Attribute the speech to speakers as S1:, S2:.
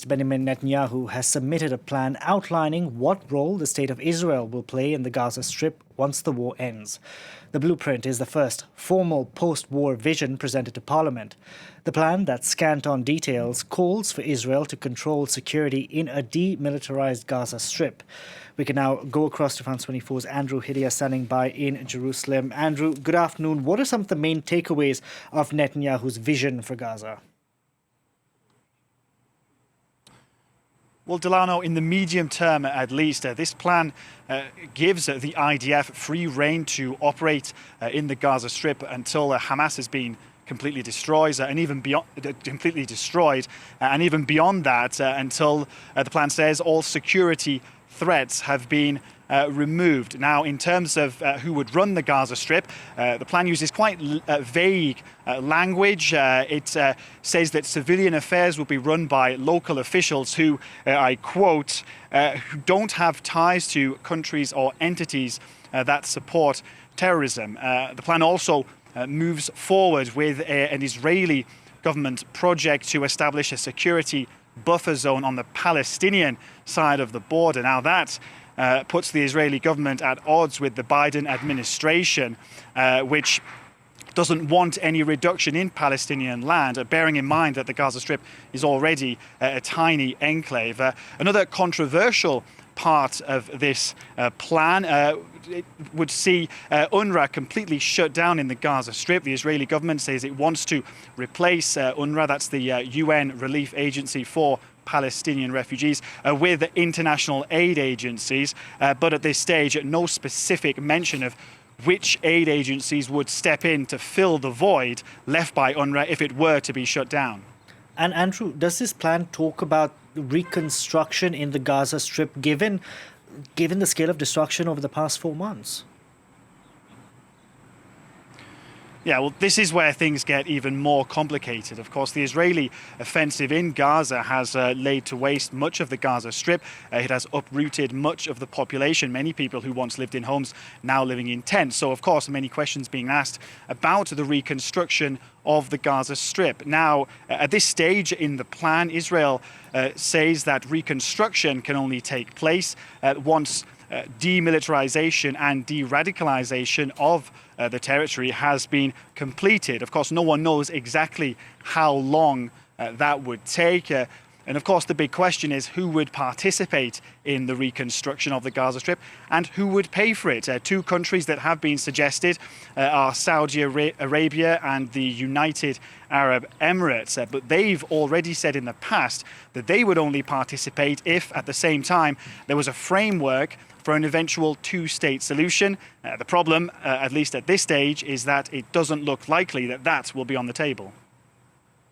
S1: Minister Benjamin Netanyahu has submitted a plan outlining what role the State of Israel will play in the Gaza Strip once the war ends. The blueprint is the first formal post-war vision presented to Parliament. The plan, that's scant on details, calls for Israel to control security in a demilitarized Gaza Strip. We can now go across to France 24's Andrew Hilliar standing by in Jerusalem. Andrew, good afternoon. What are some of the main takeaways of Netanyahu's vision for Gaza?
S2: Well, Delano, in the medium term at least, this plan gives the IDF free rein to operate in the Gaza Strip until Hamas has been completely destroyed, and even beyond that, until the plan says all security threats have been removed. Now, in terms of who would run the Gaza Strip, the plan uses quite vague language. It says that civilian affairs will be run by local officials who, I quote, who don't have ties to countries or entities that support terrorism. The plan also moves forward with an Israeli government project to establish a security buffer zone on the Palestinian side of the border. Now that puts the Israeli government at odds with the Biden administration, which doesn't want any reduction in Palestinian land, bearing in mind that the Gaza Strip is already a tiny enclave. Another controversial part of this plan it would see UNRWA completely shut down in the Gaza Strip. The Israeli government says it wants to replace UNRWA, that's the UN relief agency for Palestinian refugees, with international aid agencies. But at this stage, no specific mention of which aid agencies would step in to fill the void left by UNRWA if it were to be shut down.
S1: And Andrew, does this plan talk about reconstruction in the Gaza Strip given the scale of destruction over the past 4 months?
S2: Yeah, well, this is where things get even more complicated. Of course, the Israeli offensive in Gaza has laid to waste much of the Gaza Strip. It has uprooted much of the population. Many people who once lived in homes now living in tents. So, of course, many questions being asked about the reconstruction of the Gaza Strip. Now, at this stage in the plan, Israel says that reconstruction can only take place once demilitarization and de-radicalization of the territory has been completed. Of course, no one knows exactly how long that would take. And of course, the big question is who would participate in the reconstruction of the Gaza Strip and who would pay for it. Two countries that have been suggested are Saudi Arabia and the United Arab Emirates. But they've already said in the past that they would only participate if, at the same time, there was a framework for an eventual two-state solution. The problem, at least at this stage, is that it doesn't look likely that that will be on the table.